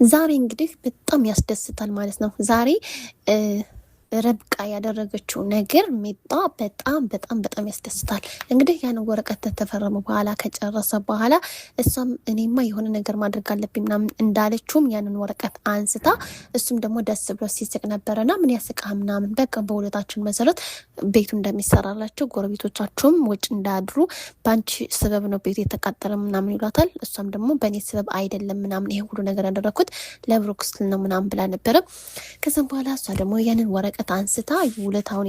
ዛሬ እንግዲህ በጣም ያስደስታል ማለት ነው። ዛሬ ረብቃ ያደረገችው ነገር ሜጣ በጣም በጣም በጣም ያስደስታል። እንግዲህ ያን ወረቀት ተፈረሙ በኋላ ከጨረሰ በኋላ እሷም እኔማ የሆነ ነገር ማድረግ አለብኝ ምናምን እንዳለችውም ያንን ወረቀት አንስታ እሱም ደግሞ ደስ ብሎ ሲስቅ ነበረና ምን ያስቃ ምናምን በቃ በሁለታችን መሰረት ቤቱ እንደሚሰራላቸው ጎረቤቶቻቸውም ውጭ እንዳያድሩ በአንቺ ስበብ ነው ቤቱ የተቃጠለ ምናምን ይሏታል። እሷም ደግሞ በእኔ ስበብ አይደለም ምናምን ይሄ ሁሉ ነገር ያደረኩት ለብሩክ ስል ነው ምናምን ብላ ነበረ። ከዛም በኋላ እሷ ደግሞ ያንን ወረቀት አንስታ ውለታውን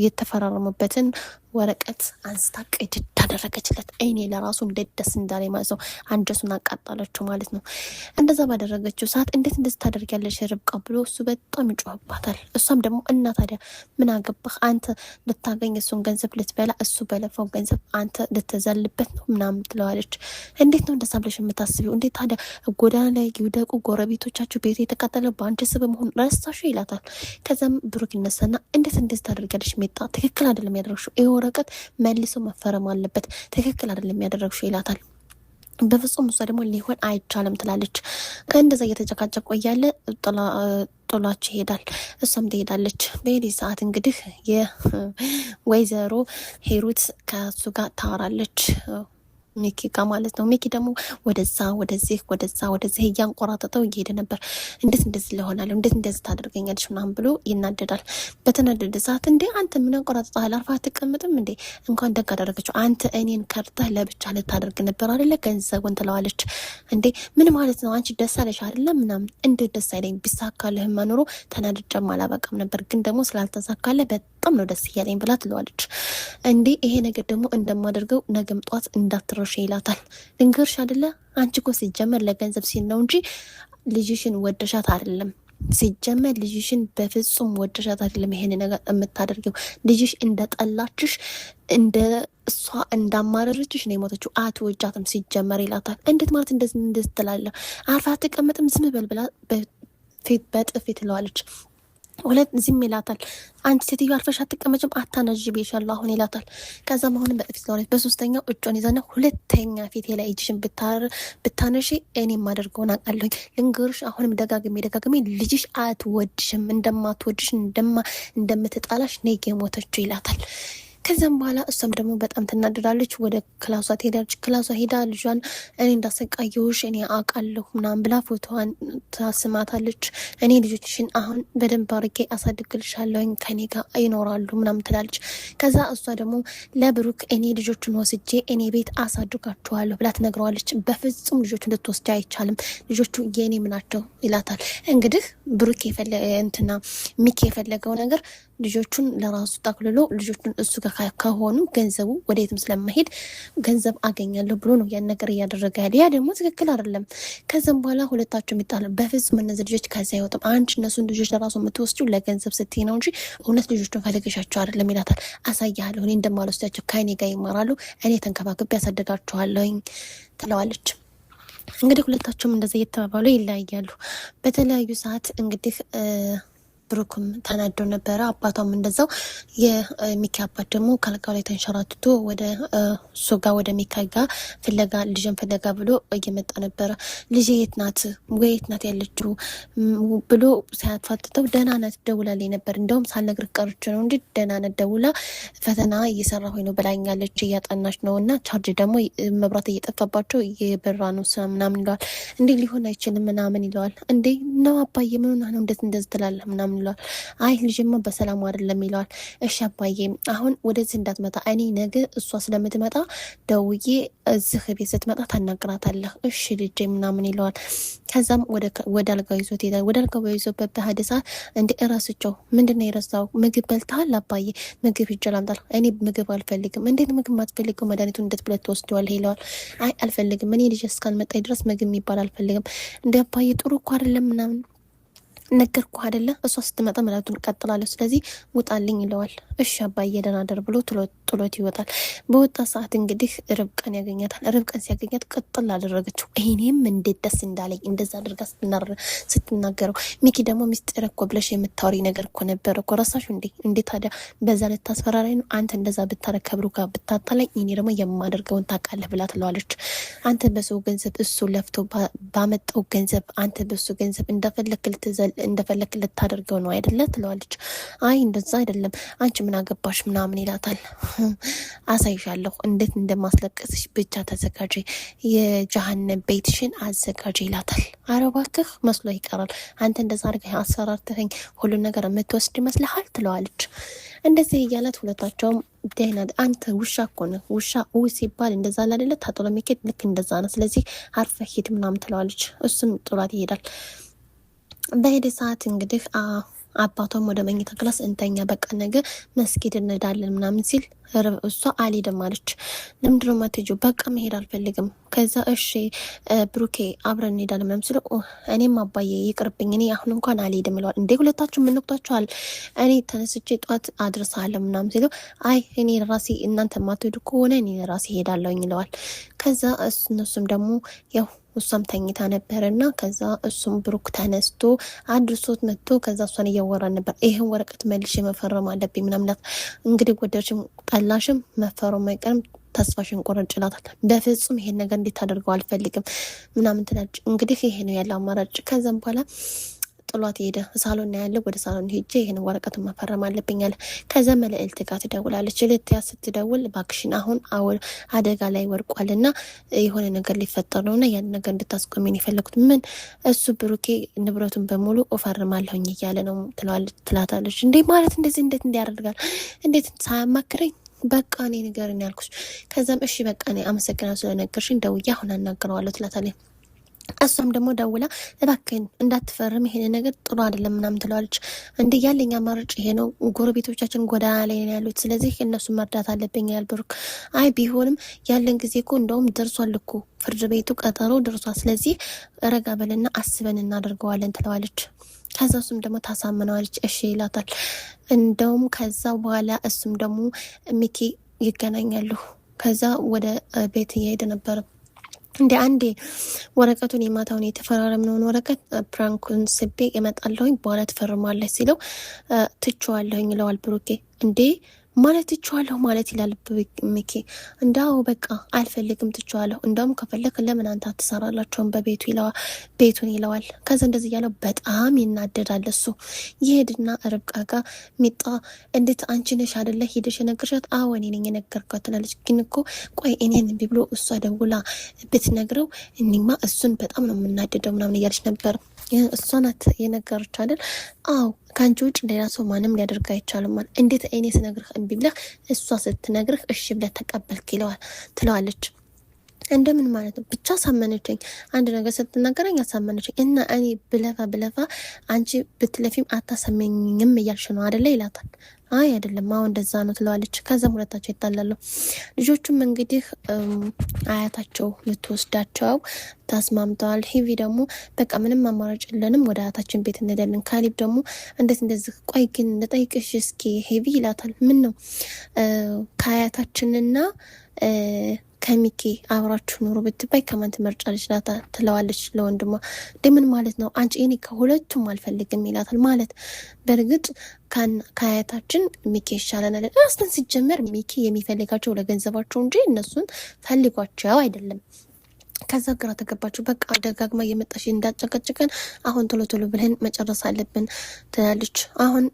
የተፈራረሙበትን ወረቀት አንስታ ቅድድ አደረገችለት። እኔ ለራሱ እንዴት ደስ እንዳለ ማለት ነው። አንጀሱን አቃጣለችው ማለት ነው። እንደዛ ባደረገችው ሰዓት እንዴት እንደዚህ ታደርጊያለሽ ርብቃ ብሎ እሱ በጣም ይጮህባታል። እሷም ደግሞ እና ታዲያ ምን አገባህ አንተ ልታገኝ እሱን ገንዘብ ልትበላ እሱ በለፋው ገንዘብ አንተ ልትዘልበት ነው ምናምን ትለዋለች። እንዴት ነው እንደዛ ብለሽ የምታስቢው? እንዴት ታዲያ ጎዳና ላይ ይውደቁ ጎረቤቶቻችሁ ቤት የተቃጠለ በአንቺ ስብ መሆን ረሳሽ ይላታል። ከዛም ብሩክ ይነሳና እንዴት እንደዚህ ታደርጊያለሽ ሜጣ ትክክል አይደለም ያደረግሽው ወረቀት መልሶ መፈረም አለበት። ትክክል አይደለም ያደረግሽው ይላታል። በፍጹም እሷ ደግሞ ሊሆን አይቻልም ትላለች። ከእንደዛ እየተጨቃጨቁ እያለ ጥሏቸው ይሄዳል። እሷም ትሄዳለች። በሄዲ ሰዓት እንግዲህ የወይዘሮ ሂሩት ከሱ ጋር ታወራለች ሚኪ ጋር ማለት ነው። ሚኪ ደግሞ ወደዛ ወደዚህ እያንቆራጠጠው እየሄደ ነበር። እንዴት እንደዚህ ለሆናለሁ እንዴት እንደዚህ ታደርገኛለች ምናምን ብሎ ይናደዳል። በተናደደ ሰዓት እንዴ አንተ ምን አንቆራጠጣል? አርፋ አትቀምጥም እንዴ? እንኳን ደግ አደረገችው። አንተ እኔን ከርተህ ለብቻ ልታደርግ ነበር አይደለ ገንዘቡን ትለዋለች። እንዴ ምን ማለት ነው? አንቺ ደስ አለሽ አይደለ ምናምን። እንዴት ደስ አይለኝ? ቢሳካልህ መኖሩ ተናድጄም አላበቃም ነበር፣ ግን ደግሞ ስላልተሳካለ በጣም ነው ደስ እያለኝ ብላ ትለዋለች። እንዴ ይሄ ነገር ደግሞ እንደማደርገው ነገም ጧት እንዳትረ ይላታል። ልንገርሽ አይደለ አንቺ እኮ ሲጀመር ለገንዘብ ሲል ነው እንጂ ልጅሽን ወደሻት አይደለም። ሲጀመር ልጅሽን በፍጹም ወደሻት አይደለም ይሄን ነገር የምታደርገው። ልጅሽ እንደጠላችሽ እንደ እሷ እንዳማረረችሽ ነው የሞተችው። አትወጃትም ሲጀመር ይላታል። እንዴት ማለት እንደዚህ ትላለህ? አርፋ አትቀመጥም? ዝም በል ብላ በጥፊ ትለዋለች። ሁለት ዝም ይላታል። አንቺ ሴትዮ አርፈሽ አትቀመጭም? አታናዥ ብዬሻለሁ አሁን ይላታል። ከዛም አሁንም በጥፊ ትለዋለች። በሶስተኛው እጇን ይዛና ሁለተኛ ፊቴ ላይ እጅሽን ብታነሺ እኔ የማደርገውን አውቃለሁኝ። ልንገርሽ አሁንም ደጋግሜ ልጅሽ አትወድሽም፣ እንደማትወድሽ እንደምትጣላሽ ነው የሞተችው ይላታል። ከዚያም በኋላ እሷም ደግሞ በጣም ትናደዳለች። ወደ ክላሷ ትሄዳለች። ክላሷ ሄዳ ልጇን እኔ እንዳሰቃየሁሽ እኔ አውቃለሁ ምናምን ብላ ፎቶዋን ታስማታለች። እኔ ልጆችሽን አሁን በደንብ አድርጌ አሳድግልሻለሁኝ ከኔ ጋር ይኖራሉ ምናምን ትላለች። ከዛ እሷ ደግሞ ለብሩክ እኔ ልጆቹን ወስጄ እኔ ቤት አሳድጋችኋለሁ ብላ ትነግረዋለች። በፍጹም ልጆቹ እንድትወስጃ አይቻልም፣ ልጆቹ የኔም ናቸው ይላታል። እንግዲህ ብሩክ ሚኪ የፈለገው ነገር ልጆቹን ለራሱ ጠቅልሎ ልጆቹን እሱ ጋር ከሆኑ ገንዘቡ ወደየትም ስለማሄድ ገንዘብ አገኛለሁ ብሎ ነው ያን ነገር እያደረገ ያለ። ያ ደግሞ ትክክል አይደለም። ከዛም በኋላ ሁለታቸው የሚጣሉ በፍጹም እነዚህ ልጆች ከዚያ አይወጡም። አንቺ እነሱን ልጆች ለራሱ የምትወስጂው ለገንዘብ ስትይ ነው እንጂ እውነት ልጆቹን ፈልገሻቸው አይደለም ይላታል። አሳያለሁ እኔ እንደማልወስዳቸው ከእኔ ጋር ይማራሉ፣ እኔ ተንከባክቤ ያሳደጋቸዋለሁኝ ትለዋለች። እንግዲህ ሁለታቸውም እንደዛ እየተባባሉ ይለያያሉ። በተለያዩ ሰዓት እንግዲህ ብሩክም ተናደው ነበረ። አባቷም እንደዛው። የሚኪ አባት ደግሞ ካልጋው ላይ ተንሸራትቶ ወደ እሱ ጋር ወደ ሚካ ጋር ልጅን ፍለጋ ብሎ እየመጣ ነበረ። ልጅ የት ናት ያለችው ብሎ ሲያፋጥተው ደህና ናት ደውላልኝ ነበር፣ እንደውም ሳልነግርህ ቀርቼ ነው እንጂ ደህና ናት ደውላ ፈተና እየሰራሁኝ ነው ብላኛለች፣ እያጠናች ነው እና ቻርጅ ደግሞ መብራት እየጠፋባቸው እየበራ ነው ምናምን ይለዋል። እንዴ ሊሆን አይችልም ምናምን ይለዋል። እንዴ ነው አባዬ ምን ሆነህ ነው እንደዚህ ትላለህ ምናምን ይለዋል። አይ ልጅማ በሰላም አይደለም ይለዋል። እሺ አባዬ አሁን ወደዚህ እንዳትመጣ እኔ ነገ እሷ ስለምትመጣ ደውዬ እዚህ ቤት ስትመጣ ታናግራታለህ እሺ ልጄ ምናምን ይለዋል። ከዛም ወደ አልጋው ይዞት ይሄዳል። ወደ አልጋው ይዞበት በሄደ ሰዓት እንደ እራስቸው ምንድነው የረሳው? ምግብ በልተሃል አባዬ? ምግብ ሂጅ ላምጣልህ። እኔ ምግብ አልፈልግም። እንዴት ምግብ አትፈልግም? መድኃኒቱን እንዴት ብለህ ትወስደዋለህ ይለዋል። አይ አልፈልግም፣ እኔ ልጅ እስካልመጣኝ ድረስ ምግብ የሚባል አልፈልግም። እንደ አባዬ ጥሩ እኮ አይደለም ምናምን ነገርኩህ አይደለ? እሷ ስትመጣ መድኃኒቱን እቀጥላለሁ፣ ስለዚህ ውጣልኝ ይለዋል። እሺ አባዬ ደህና ደር ብሎ ጥሎት ይወጣል። በወጣ ሰዓት እንግዲህ ርብቃን ያገኛታል። ርብቃን ሲያገኛት ቅጥል አደረገችው። እኔም እንዴት ደስ እንዳለኝ እንደዛ አድርጋ ስትናገረው፣ ሚኪ ደግሞ ሚስጥር እኮ ብለሽ የምታወሪ ነገር እኮ ነበረ እኮ ረሳሽ እንዴ? እንዴት ታዲያ በዛ ልታስፈራራኝ ነው? አንተ እንደዛ ብታረከብሩ ጋር ብታጣላኝ እኔ ደግሞ የማደርገውን ታውቃለህ ብላ ትለዋለች። አንተ በሰው ገንዘብ እሱ ለፍቶ ባመጣው ገንዘብ አንተ በሱ ገንዘብ እንደፈለክ ልታደርገው ነው አይደለ? ትለዋለች። አይ እንደዛ አይደለም አንቺ ምን አገባሽ ምናምን ይላታል። አሳይሻለሁ እንዴት እንደማስለቀስሽ ብቻ ተዘጋጂ፣ የጀሃነም ቤትሽን አዘጋጂ ይላታል። ኧረ እባክህ መስሎ ይቀራል። አንተ እንደዛ አድርገህ አስፈራርተኸኝ ሁሉን ነገር የምትወስድ ይመስልሃል? ትለዋለች። እንደዚህ እያለት ሁለታቸውም ደህና አንተ ውሻ እኮ ነህ፣ ውሻ ሲባል እንደዛ አይደለ? ታጥሎ የሚሄድ ልክ እንደዛ ነው። ስለዚህ አርፈህ ሂድ ምናምን ትለዋለች። እሱም ጥሏት ይሄዳል። በሄደ ሰዓት እንግዲህ አባቷም ወደ መኝታ ክላስ እንተኛ በቃ ነገ መስጊድ እንሄዳለን ምናምን ሲል እሷ አልሄድም አለች። ለምንድን ነው የማትሄጂው? በቃ መሄድ አልፈልግም። ከዛ እሺ ብሩኬ አብረን እንሄዳለን ምናምን ሲለው እኔም አባዬ ይቅርብኝ እኔ አሁን እንኳን አልሄድም ይለዋል። እንዴ ሁለታችሁ የምንቁጣችኋል? እኔ ተነስቼ ጠዋት አድርሳለሁ ምናምን ሲለው አይ እኔ ራሴ እናንተ የማትሄዱ ከሆነ እኔ ራሴ ሄዳለሁኝ ይለዋል። ከዛ እነሱም ደግሞ ያው እሷም ተኝታ ነበር እና ከዛ እሱም ብሩክ ተነስቶ አድርሶት መጥቶ ከዛ እሷን እያወራን ነበር። ይህን ወረቀት መልሼ መፈረም አለብኝ ምናምናት። እንግዲህ ወደድሽም ጠላሽም መፈረም አይቀርም ተስፋሽን ቆረጭ ይላታል። በፍጹም ይሄን ነገር እንዴት ታደርገው አልፈልግም ምናምን ትላለች። እንግዲህ ይሄ ነው ያለው አማራጭ። ከዛም በኋላ ጥሏት ሄደ። ሳሎን ነው ያለው። ወደ ሳሎን ሄጄ ይሄን ወረቀቱን መፈረም አለብኝ አለ። ከዛ መልእልት ጋር ትደውላለች። ልትያ ስትደውል ባክሽን አሁን አደጋ ላይ ወርቋልና የሆነ ነገር ሊፈጠር ነውና ያን ነገር እንድታስቆሚን የፈለጉት ምን እሱ ብሩኬ ንብረቱን በሙሉ እፈርማለሁኝ እያለ ነው ትላታለች። እንዴ ማለት እንደዚህ እንዴት እንዲያደርጋል እንዴት ሳያማክረኝ በቃ እኔ ንገርን ያልኩሽ። ከዛም እሺ በቃ እኔ አመሰግናለሁ ስለነገርሽኝ ደውዬ አሁን አናግረዋለሁ ትላታለች። እሷም ደግሞ ደውላ እባክህን እንዳትፈርም ይሄን ነገር ጥሩ አይደለም ምናምን ትለዋለች። እንዲህ ያለኝ አማራጭ ይሄ ነው፣ ጎረቤቶቻችን ጎዳና ላይ ያሉት፣ ስለዚህ እነሱ መርዳት አለብኝ ያል ብሩክ። አይ ቢሆንም ያለን ጊዜ እኮ እንደውም ደርሷል እኮ ፍርድ ቤቱ ቀጠሮ ደርሷል፣ ስለዚህ ረጋ በልና አስበን እናደርገዋለን ትለዋለች። ከዛ እሱም ደግሞ ታሳምነዋለች። እሺ ይላታል። እንደውም ከዛ በኋላ እሱም ደግሞ ሚኪ ይገናኛሉ። ከዛ ወደ ቤት እየሄደ ነበረ። እንደ አንዴ ወረቀቱን የማታውን የተፈራረምነውን ወረቀት ፕራንኩን ስቤ እመጣለሁኝ በኋላ ትፈርማለች ሲለው ትቼዋለሁኝ ይለዋል ብሩኬ። እንዴ ማለት ትቼዋለሁ ማለት ይላል ሚኪ። እንዳው በቃ አልፈልግም ትቼዋለሁ፣ እንደውም ከፈለክ ለምን አንተ አትሰራላቸውም በቤቱ ቤቱን ይለዋል። ከዛ እንደዚህ ያለው በጣም ይናደዳል። እሱ ይሄድና ርብቃ ጋር ሚጣ እንዴት አንቺ ነሽ አይደለ ሄደሽ የነገርሻት? አዎ እኔ ነኝ የነገርኳት ትላለች። ግን እኮ ቆይ እኔን እምቢ ብሎ እሷ ደውላ ብትነግረው እኔማ እሱን በጣም ነው የምናደደው ምናምን እያለች ነበር። እሷ ናት የነገረች አይደል? አዎ ከአንቺ ውጭ ሌላ ሰው ማንም ሊያደርግ አይቻልም ማለት እንዴት እኔ ስነግርህ እምቢ ብለህ እሷ ስትነግርህ እሺ ብለህ ተቀበልክ ትለዋለች። እንደምን ማለት ነው? ብቻ አሳመነችኝ። አንድ ነገር ስትናገረኝ አሳመነችኝ እና እኔ ብለፋ አንቺ ብትለፊም አታሰመኝም እያልሽ ነው አደለ ይላታል። አይ አይደለም አሁን እንደዛ ነው ትለዋለች። ከዛም ሁለታቸው ይጣላሉ። ልጆቹም እንግዲህ አያታቸው ልትወስዳቸው ተስማምተዋል። ሂቪ ደግሞ በቃ ምንም አማራጭ የለንም ወደ አያታችን ቤት እንሄዳለን። ካሊብ ደግሞ እንዴት እንደዚህ ቆይ ግን ልጠይቅሽ እስኪ ሂቪ ይላታል። ምን ነው ከአያታችንና ከሚኪ አብራችሁ ኑሮ ብትባይ ከማን ትመርጫለች ትለዋለች ለወንድሟ። ምን ማለት ነው አንቺ? እኔ ከሁለቱም አልፈልግም ይላታል። ማለት በእርግጥ ከአያታችን ሚኪ ይሻለናል። አስተን ሲጀመር ሚኪ የሚፈልጋቸው ለገንዘባቸው እንጂ እነሱን ፈልጓቸው አይደለም። ከዛ ግራ ተገባችሁ። በቃ ደጋግማ እየመጣሽ እንዳጨቀጭቀን አሁን ቶሎ ቶሎ ብለን መጨረስ አለብን ትላለች። አሁን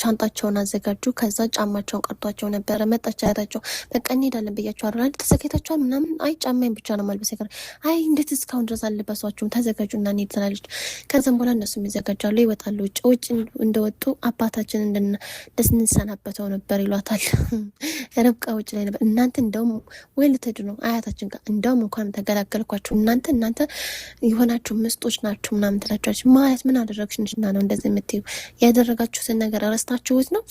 ሻንጣቸውን አዘጋጁ። ከዛ ጫማቸውን ቀርቷቸው ነበረ። መጣች አያታቸው። በቃ እንሄዳለን ብያቸው አራል ተዘጋጅታችኋል ምናምን። አይ ጫማዬን ብቻ ነው ማልበስ ይቀር። አይ እንዴት እስካሁን ድረስ አልለበሷችሁም? ተዘጋጁና እንሄድ ትላለች። ከዛም በኋላ እነሱም ይዘጋጃሉ፣ ይወጣሉ። ውጭ እንደወጡ አባታችን እንድንሰናበተው ነበር ይሏታል። ርብቃ ውጭ ላይ ነበር። እናንተ እንደውም ወይ ልትሄዱ ነው አያታችን ጋር እንደውም እንኳን ተገላገ ኳችሁ እናንተ የሆናችሁ ምስጦች ናችሁ ምናምን ትላችኋለች። ማለት ምን አደረግሽና ነው እንደዚህ የምትዩ? ያደረጋችሁትን ነገር ረስታችሁት ነው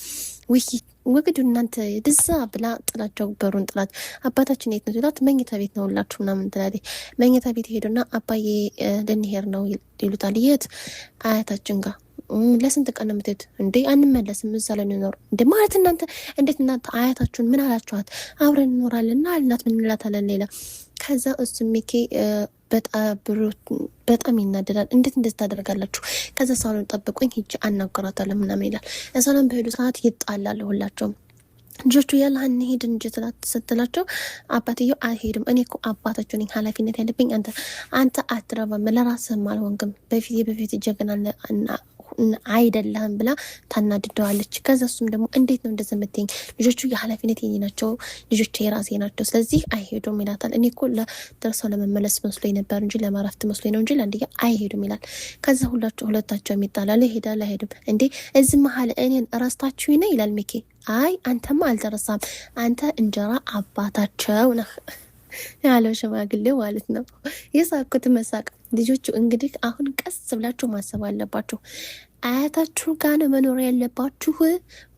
ውይ ወግዱ እናንተ ድዛ ብላ ጥላቸው በሩን ጥላት። አባታችን የት ነው ትላት። መኝታ ቤት ነው ሁላችሁ ምናምን ትላለች። መኝታ ቤት ሄዱና አባዬ ልንሄድ ነው ይሉታል። የት? አያታችን ጋር። ለስንት ቀን ነው የምትሄድ እንዴ? አንመለስም እዛ ላይ እንኖር እንዴ ማለት እናንተ እንዴት እናንተ አያታችሁን ምን አላችኋት? አብረን እንኖራለን እና አልናት ምን እንላታለን ሌላ። ከዛ እሱ ሚኪ በጣም ይናደዳል። እንዴት እንደዚህ ታደርጋላችሁ? ከዛ ሳሎን ጠብቁኝ ሂጅ አናገራታለሁ ምናምን ይላል። ሳሎን በሄዱ ሰዓት ይጣላሉ ሁላቸውም። ልጆቹ ያለ አንሄድ እንጂ ስትላቸው አባትየው አይሄድም፣ እኔ እኮ አባታችሁ ነኝ፣ ኃላፊነት ያለብኝ አንተ አትረባም፣ ለራስህም አልሆንክም፣ በፊት ጀግና አይደለህም ብላ ታናድደዋለች። ከዛ እሱም ደግሞ እንዴት ነው እንደዚህ የምትይኝ? ልጆቹ የኃላፊነት የኔ ናቸው፣ ልጆቹ የራሴ ናቸው፣ ስለዚህ አይሄዱም ይላታል። እኔ እኮ ደርሰው ለመመለስ መስሎኝ ነበር እንጂ ለማረፍት መስሎኝ ነው እንጂ ለአንድያ አይሄዱም ይላል። ከዛ ሁለታቸው የሚጣላሉ። ይሄዳል አይሄዱም እንዴ እዚህ መሀል እኔን እረስታችሁ ነ ይላል ሚኪ። አይ አንተማ አልተረሳም፣ አንተ እንጀራ አባታቸው ነህ ያለው ሽማግሌ ማለት ነው። የሳኩት መሳቅ። ልጆቹ እንግዲህ አሁን ቀስ ብላችሁ ማሰብ አለባችሁ። አያታችሁ ጋር ነው መኖር ያለባችሁ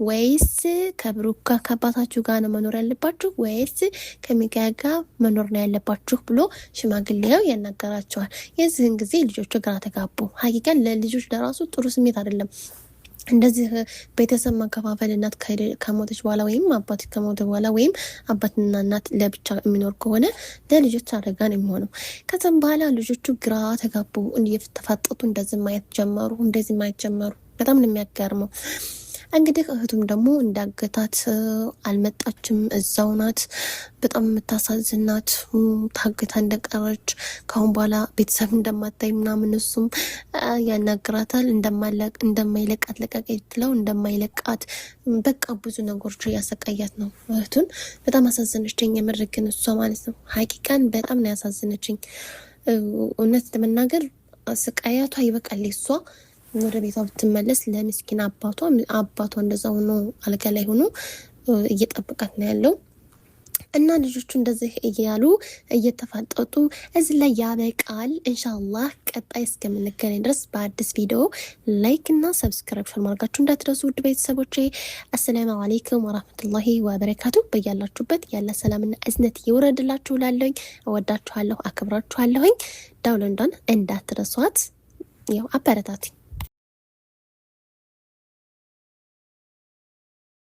ወይስ ከብሩክ ከአባታችሁ ጋር ነው መኖር ያለባችሁ ወይስ ከሚካኤል ጋር መኖር ነው ያለባችሁ ብሎ ሽማግሌው ያናገራቸዋል። የዚህን ጊዜ ልጆቹ ግራ ተጋቡ። ሀቂቃን ለልጆች ለራሱ ጥሩ ስሜት አይደለም። እንደዚህ ቤተሰብ መከፋፈል፣ እናት ከሞተች በኋላ ወይም አባት ከሞተ በኋላ ወይም አባትና እናት ለብቻ የሚኖር ከሆነ ለልጆች አደጋ ነው የሚሆነው። ከዛም በኋላ ልጆቹ ግራ ተጋቡ፣ እየተፋጠጡ እንደዚህ ማየት ጀመሩ። በጣም ነው የሚያገርመው። እንግዲህ እህቱም ደግሞ እንዳገታት አልመጣችም፣ እዛው ናት። በጣም የምታሳዝናት ታግታ እንደቀረች ከአሁን በኋላ ቤተሰብ እንደማታይ ምናምን እሱም ያናግራታል። እንደማይለቃት ለቀቅ ትለው እንደማይለቃት በቃ ብዙ ነገሮች እያሰቃያት ነው እህቱን። በጣም አሳዘነችኝ የምር ግን እሷ ማለት ነው ሀቂቃን በጣም ነው ያሳዘነችኝ። እውነት ለመናገር ስቃያቷ ይበቃል። እሷ ወደ ቤቷ ብትመለስ ለምስኪን አባቷ እንደዛ ሆኖ አልጋ ላይ ሆኖ እየጠበቃት ነው ያለው። እና ልጆቹ እንደዚህ እያሉ እየተፋጠጡ እዚህ ላይ ያበቃል። ኢንሻአላህ ቀጣይ እስከምንገናኝ ድረስ በአዲስ ቪዲዮ ላይክ እና ሰብስክራይብ ማድረጋችሁ እንዳትረሱ ውድ ቤተሰቦቼ። አሰላሙ አለይኩም ወራህመቱላሂ ወበረካቱ። በያላችሁበት ያለ ሰላምና እዝነት ይወረድላችሁ። ላለኝ እወዳችኋለሁ፣ አክብራችኋለሁኝ። ዳውንሎድን እንዳትረሷት። ያው አበረታቱኝ።